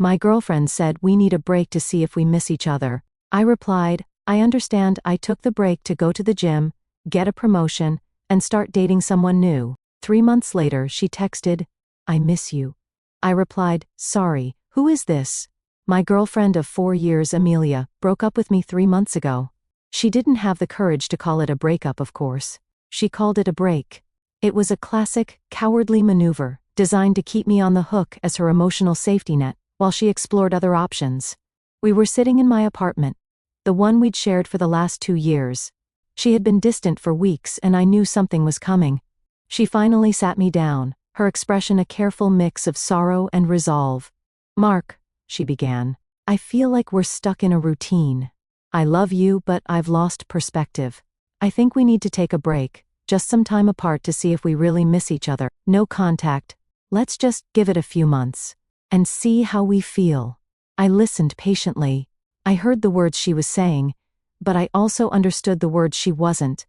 My girlfriend said we need a break to see if we miss each other. I replied, I understand. I took the break to go to the gym, get a promotion, and start dating someone new. 3 months later, she texted, I miss you. I replied, sorry, who is this? My girlfriend of 4 years, Amelia, broke up with me 3 months ago. She didn't have the courage to call it a breakup, of course. She called it a break. It was a classic, cowardly maneuver, designed to keep me on the hook as her emotional safety net, while she explored other options. We were sitting in my apartment, the one we'd shared for the last 2 years. She had been distant for weeks and I knew something was coming. She finally sat me down, her expression a careful mix of sorrow and resolve. Mark, she began, I feel like we're stuck in a routine. I love you, but I've lost perspective. I think we need to take a break, just some time apart to see if we really miss each other. No contact. Let's just give it a few months and see how we feel. I listened patiently. I heard the words she was saying, but I also understood the words she wasn't.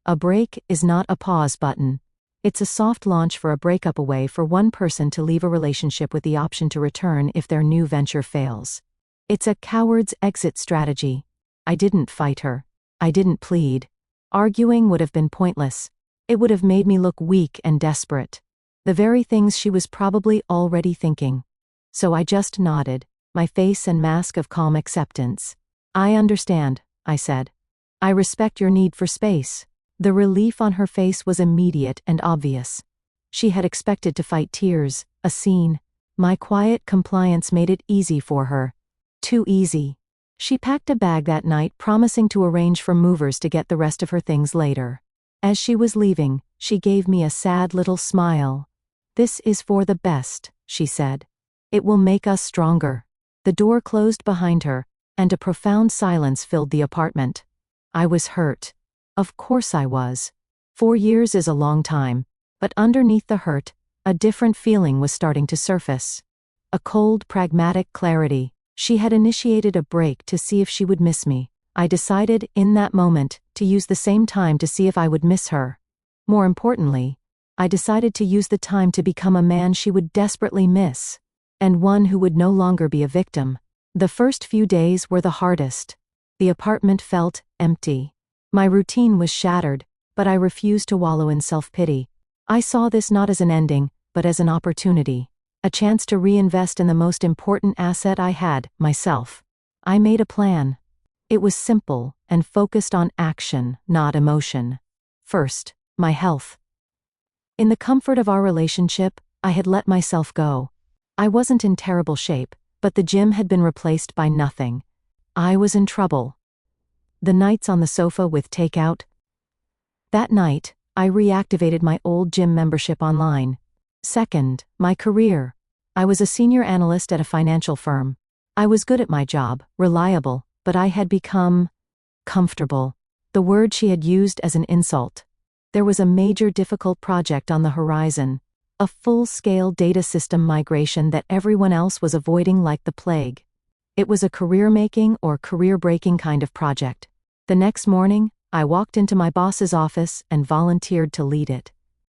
A break is not a pause button. It's a soft launch for a breakup, a way for one person to leave a relationship with the option to return if their new venture fails. It's a coward's exit strategy. I didn't fight her. I didn't plead. Arguing would have been pointless. It would have made me look weak and desperate. The very things she was probably already thinking. So I just nodded, my face and mask of calm acceptance. I understand, I said. I respect your need for space. The relief on her face was immediate and obvious. She had expected to fight tears, a scene. My quiet compliance made it easy for her. Too easy. She packed a bag that night, promising to arrange for movers to get the rest of her things later. As she was leaving, she gave me a sad little smile. This is for the best, she said. It will make us stronger. The door closed behind her, and a profound silence filled the apartment. I was hurt. Of course I was. 4 years is a long time, but underneath the hurt, a different feeling was starting to surface. A cold, pragmatic clarity. She had initiated a break to see if she would miss me. I decided, in that moment, to use the same time to see if I would miss her. More importantly, I decided to use the time to become a man she would desperately miss, and one who would no longer be a victim. The first few days were the hardest. The apartment felt empty. My routine was shattered, but I refused to wallow in self-pity. I saw this not as an ending, but as an opportunity. A chance to reinvest in the most important asset I had, myself. I made a plan. It was simple and focused on action, not emotion. First, my health. In the comfort of our relationship, I had let myself go. I wasn't in terrible shape, but the gym had been replaced by nothing. I was in trouble. The nights on the sofa with takeout. That night, I reactivated my old gym membership online. Second, my career. I was a senior analyst at a financial firm. I was good at my job, reliable, but I had become comfortable. The word she had used as an insult. There was a major difficult project on the horizon. A full-scale data system migration that everyone else was avoiding like the plague. It was a career-making or career-breaking kind of project. The next morning, I walked into my boss's office and volunteered to lead it.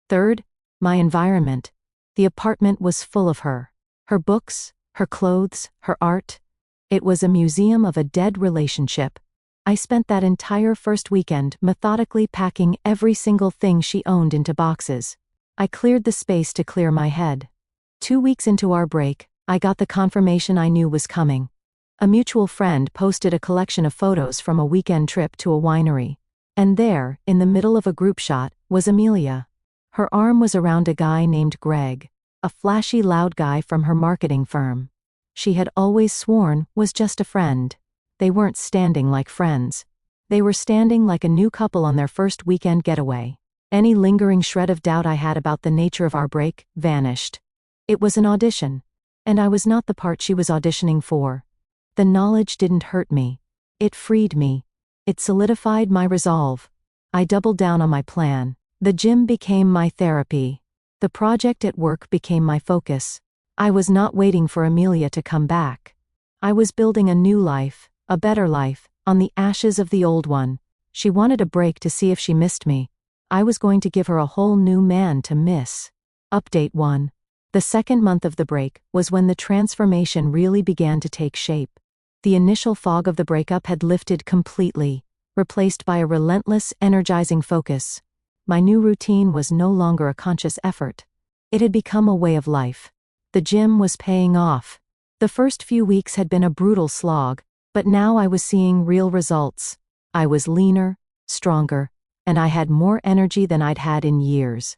Third, my environment. The apartment was full of her. Her books, her clothes, her art. It was a museum of a dead relationship. I spent that entire first weekend methodically packing every single thing she owned into boxes. I cleared the space to clear my head. 2 weeks into our break, I got the confirmation I knew was coming. A mutual friend posted a collection of photos from a weekend trip to a winery. And there, in the middle of a group shot, was Amelia. Her arm was around a guy named Greg, a flashy loud guy from her marketing firm. She had always sworn was just a friend. They weren't standing like friends. They were standing like a new couple on their first weekend getaway. Any lingering shred of doubt I had about the nature of our break vanished. It was an audition, and I was not the part she was auditioning for. The knowledge didn't hurt me. It freed me. It solidified my resolve. I doubled down on my plan. The gym became my therapy. The project at work became my focus. I was not waiting for Amelia to come back. I was building a new life, a better life, on the ashes of the old one. She wanted a break to see if she missed me. I was going to give her a whole new man to miss. Update 1. The second month of the break was when the transformation really began to take shape. The initial fog of the breakup had lifted completely, replaced by a relentless, energizing focus. My new routine was no longer a conscious effort. It had become a way of life. The gym was paying off. The first few weeks had been a brutal slog, but now I was seeing real results. I was leaner, stronger, and I had more energy than I'd had in years.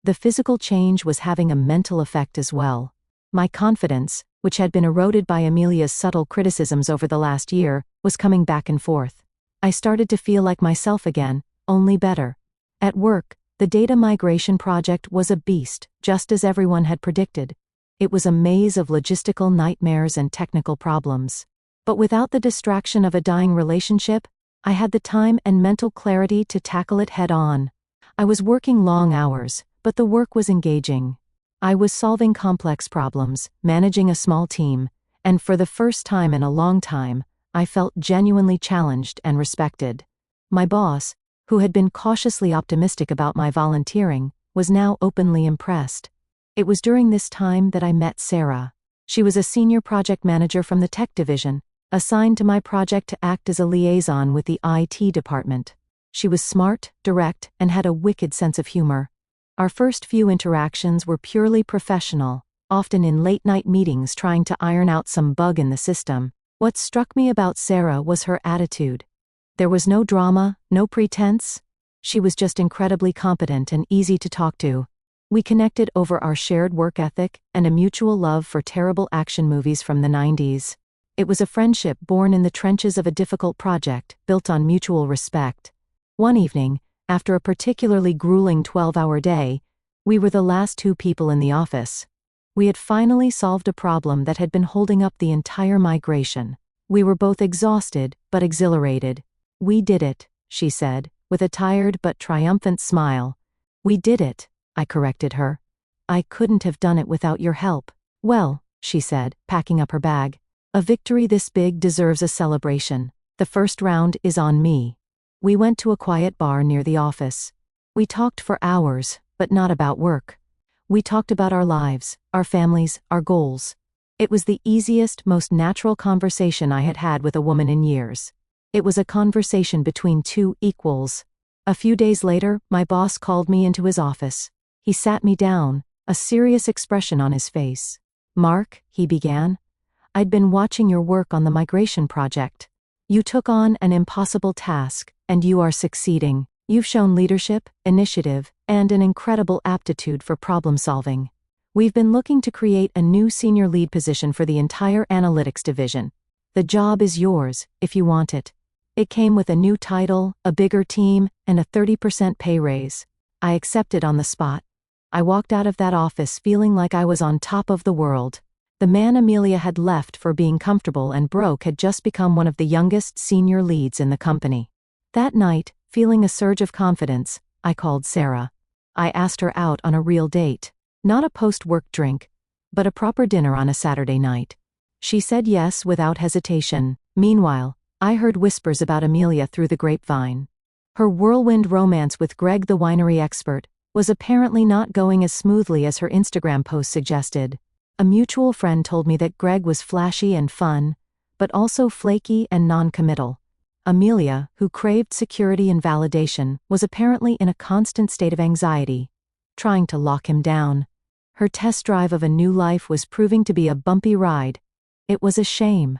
The physical change was having a mental effect as well. My confidence, which had been eroded by Amelia's subtle criticisms over the last year, was coming back and forth. I started to feel like myself again, only better. At work, the data migration project was a beast, just as everyone had predicted. It was a maze of logistical nightmares and technical problems. But without the distraction of a dying relationship, I had the time and mental clarity to tackle it head on. I was working long hours, but the work was engaging. I was solving complex problems, managing a small team, and for the first time in a long time, I felt genuinely challenged and respected. My boss, who had been cautiously optimistic about my volunteering, was now openly impressed. It was during this time that I met Sarah. She was a senior project manager from the tech division, assigned to my project to act as a liaison with the IT department. She was smart, direct, and had a wicked sense of humor. Our first few interactions were purely professional, often in late-night meetings trying to iron out some bug in the system. What struck me about Sarah was her attitude. There was no drama, no pretense. She was just incredibly competent and easy to talk to. We connected over our shared work ethic and a mutual love for terrible action movies from the 90s. It was a friendship born in the trenches of a difficult project, built on mutual respect. One evening, after a particularly grueling 12-hour day, we were the last two people in the office. We had finally solved a problem that had been holding up the entire migration. We were both exhausted, but exhilarated. "We did it," she said, with a tired but triumphant smile. "We did it," I corrected her. "I couldn't have done it without your help." "Well," she said, packing up her bag, "a victory this big deserves a celebration. The first round is on me." We went to a quiet bar near the office. We talked for hours, but not about work. We talked about our lives, our families, our goals. It was the easiest, most natural conversation I had had with a woman in years. It was a conversation between two equals. A few days later, my boss called me into his office. He sat me down, a serious expression on his face. "Mark," he began, "I'd been watching your work on the migration project. You took on an impossible task, and you are succeeding. You've shown leadership, initiative, and an incredible aptitude for problem-solving. We've been looking to create a new senior lead position for the entire analytics division. The job is yours, if you want it." It came with a new title, a bigger team, and a 30% pay raise. I accepted on the spot. I walked out of that office feeling like I was on top of the world. The man Amelia had left for being comfortable and broke had just become one of the youngest senior leads in the company. That night, feeling a surge of confidence, I called Sarah. I asked her out on a real date. Not a post-work drink, but a proper dinner on a Saturday night. She said yes without hesitation. Meanwhile, I heard whispers about Amelia through the grapevine. Her whirlwind romance with Greg the winery expert was apparently not going as smoothly as her Instagram post suggested. A mutual friend told me that Greg was flashy and fun, but also flaky and non-committal. Amelia, who craved security and validation, was apparently in a constant state of anxiety, trying to lock him down. Her test drive of a new life was proving to be a bumpy ride. It was a shame.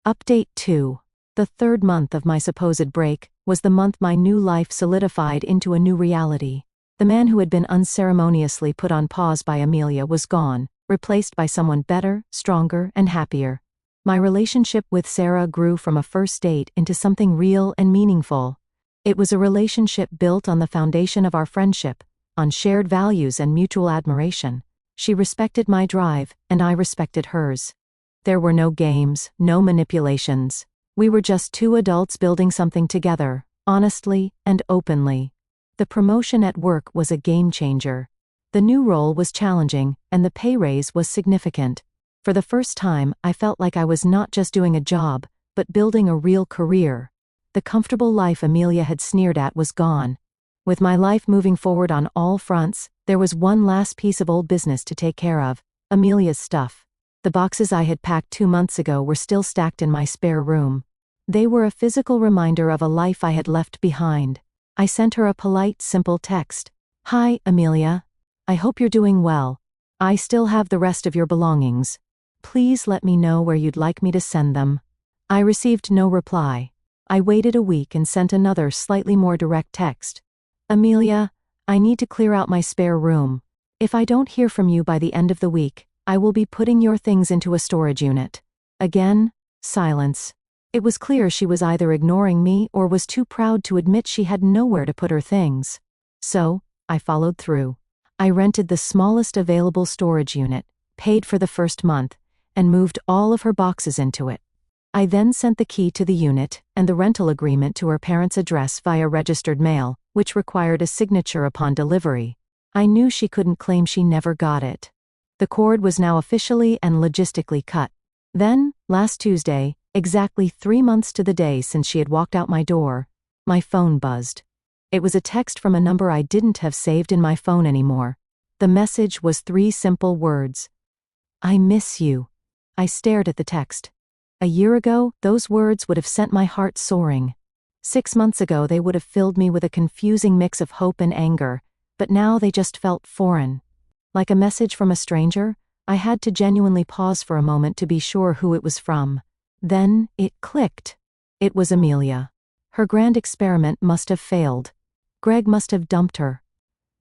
Update 2. The third month of my supposed break was the month my new life solidified into a new reality. The man who had been unceremoniously put on pause by Amelia was gone, replaced by someone better, stronger, and happier. My relationship with Sarah grew from a first date into something real and meaningful. It was a relationship built on the foundation of our friendship, on shared values and mutual admiration. She respected my drive, and I respected hers. There were no games, no manipulations. We were just two adults building something together, honestly and openly. The promotion at work was a game changer. The new role was challenging, and the pay raise was significant. For the first time, I felt like I was not just doing a job, but building a real career. The comfortable life Amelia had sneered at was gone. With my life moving forward on all fronts, there was one last piece of old business to take care of. Amelia's stuff. The boxes I had packed 2 months ago were still stacked in my spare room. They were a physical reminder of a life I had left behind. I sent her a polite, simple text. "Hi, Amelia. I hope you're doing well. I still have the rest of your belongings. Please let me know where you'd like me to send them." I received no reply. I waited a week and sent another, slightly more direct text. "Amelia, I need to clear out my spare room. If I don't hear from you by the end of the week, I will be putting your things into a storage unit." Again, silence. It was clear she was either ignoring me or was too proud to admit she had nowhere to put her things. So, I followed through. I rented the smallest available storage unit, paid for the first month, and moved all of her boxes into it. I then sent the key to the unit and the rental agreement to her parents' address via registered mail, which required a signature upon delivery. I knew she couldn't claim she never got it. The cord was now officially and logistically cut. Then, last Tuesday, exactly 3 months to the day since she had walked out my door, my phone buzzed. It was a text from a number I didn't have saved in my phone anymore. The message was 3 simple words. "I miss you." I stared at the text. A year ago, those words would have sent my heart soaring. 6 months ago, they would have filled me with a confusing mix of hope and anger, but now they just felt foreign. Like a message from a stranger, I had to genuinely pause for a moment to be sure who it was from. Then, it clicked. It was Amelia. Her grand experiment must have failed. Greg must have dumped her.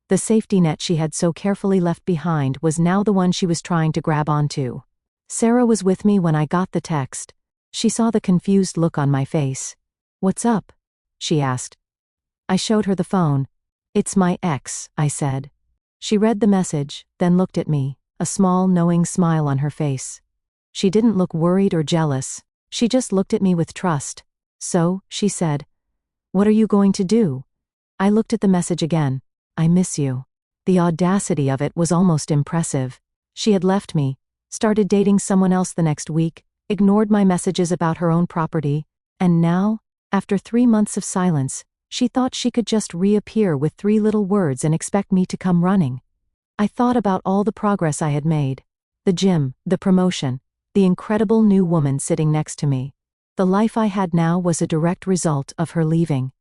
The safety net she had so carefully left behind was now the one she was trying to grab onto. Sarah was with me when I got the text. She saw the confused look on my face. "What's up?" she asked. I showed her the phone. "It's my ex," I said. She read the message, then looked at me, a small, knowing smile on her face. She didn't look worried or jealous. She just looked at me with trust. "So," she said, "what are you going to do?" I looked at the message again. "I miss you." The audacity of it was almost impressive. She had left me, started dating someone else the next week, ignored my messages about her own property, and now, after 3 months of silence, she thought she could just reappear with 3 little words and expect me to come running. I thought about all the progress I had made. The gym, the promotion, the incredible new woman sitting next to me. The life I had now was a direct result of her leaving.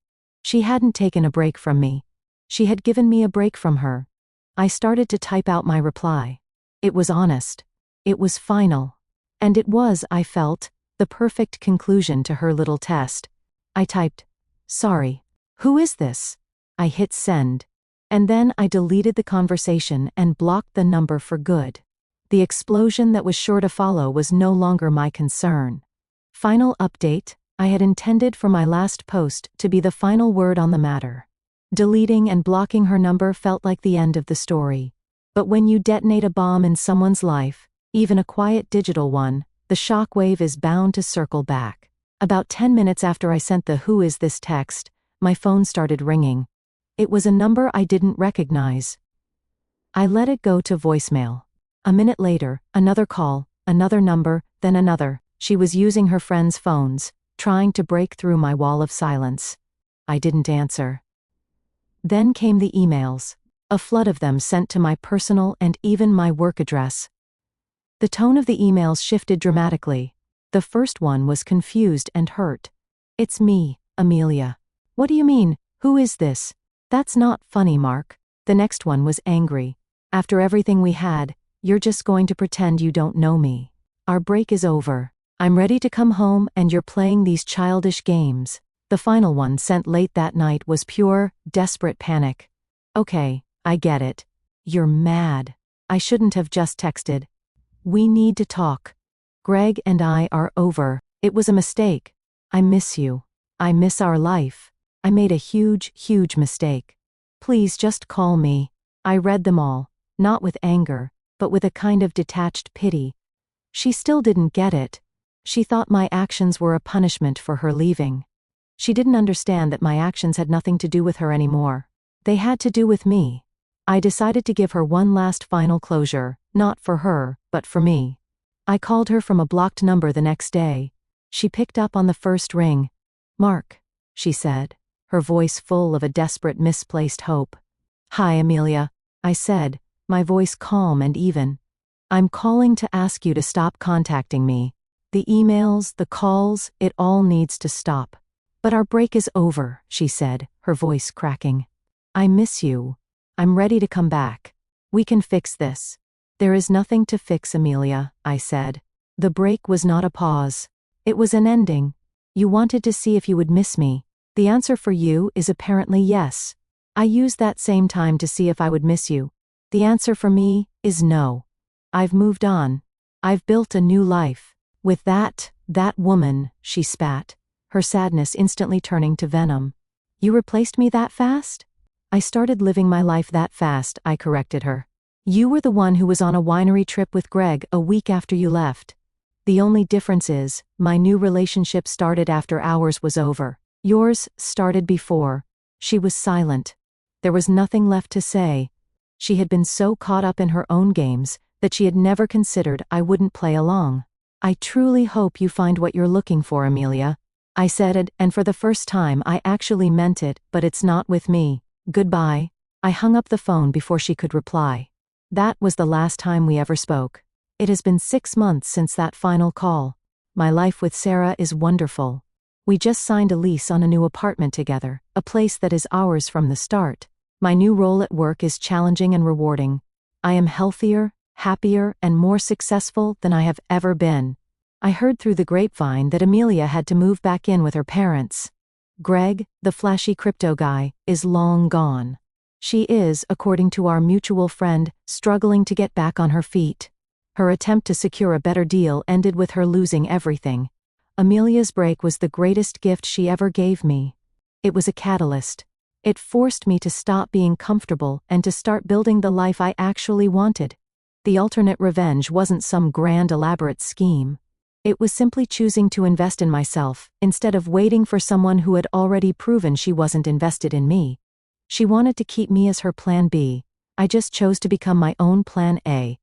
She hadn't taken a break from me. She had given me a break from her. I started to type out my reply. It was honest. It was final. And it was, I felt, the perfect conclusion to her little test. I typed, "Sorry. Who is this?" I hit send. And then I deleted the conversation and blocked the number for good. The explosion that was sure to follow was no longer my concern. Final update: I had intended for my last post to be the final word on the matter. Deleting and blocking her number felt like the end of the story. But when you detonate a bomb in someone's life, even a quiet digital one, the shockwave is bound to circle back. About 10 minutes after I sent the "Who is this?" text, my phone started ringing. It was a number I didn't recognize. I let it go to voicemail. A minute later, another call, another number, then another. She was using her friends' phones, trying to break through my wall of silence. I didn't answer. Then came the emails, a flood of them sent to my personal and even my work address. The tone of the emails shifted dramatically. The first one was confused and hurt. "It's me, Amelia." "What do you mean? Who is this? That's not funny, Mark." The next one was angry. "After everything we had, you're just going to pretend you don't know me. Our break is over. I'm ready to come home and you're playing these childish games." The final one, sent late that night, was pure, desperate panic. "Okay, I get it. You're mad. I shouldn't have just texted. We need to talk. Greg and I are over. It was a mistake. I miss you. I miss our life. I made a huge, huge mistake. Please just call me." I read them all, not with anger, but with a kind of detached pity. She still didn't get it. She thought my actions were a punishment for her leaving. She didn't understand that my actions had nothing to do with her anymore. They had to do with me. I decided to give her one last final closure, not for her, but for me. I called her from a blocked number the next day. She picked up on the first ring. "Mark," she said, her voice full of a desperate, misplaced hope. "Hi, Amelia," I said, my voice calm and even. I'm calling to ask you to stop contacting me. The emails, the calls, it all needs to stop. But our break is over, she said, her voice cracking. I miss you. I'm ready to come back. We can fix this. There is nothing to fix, Amelia, I said. The break was not a pause. It was an ending. You wanted to see if you would miss me. The answer for you is apparently yes. I used that same time to see if I would miss you. The answer for me is no. I've moved on. I've built a new life. With that woman, she spat, her sadness instantly turning to venom. You replaced me that fast? I started living my life that fast, I corrected her. You were the one who was on a winery trip with Greg a week after you left. The only difference is, my new relationship started after ours was over. Yours started before. She was silent. There was nothing left to say. She had been so caught up in her own games that she had never considered I wouldn't play along. I truly hope you find what you're looking for, Amelia. I said it, and for the first time I actually meant it, but it's not with me. Goodbye. I hung up the phone before she could reply. That was the last time we ever spoke. It has been 6 months since that final call. My life with Sarah is wonderful. We just signed a lease on a new apartment together, a place that is ours from the start. My new role at work is challenging and rewarding. I am healthier, happier, and more successful than I have ever been. I heard through the grapevine that Amelia had to move back in with her parents. Greg, the flashy crypto guy, is long gone. She is, according to our mutual friend, struggling to get back on her feet. Her attempt to secure a better deal ended with her losing everything. Amelia's break was the greatest gift she ever gave me. It was a catalyst. It forced me to stop being comfortable and to start building the life I actually wanted. The alternate revenge wasn't some grand elaborate scheme. It was simply choosing to invest in myself, instead of waiting for someone who had already proven she wasn't invested in me. She wanted to keep me as her plan B. I just chose to become my own plan A.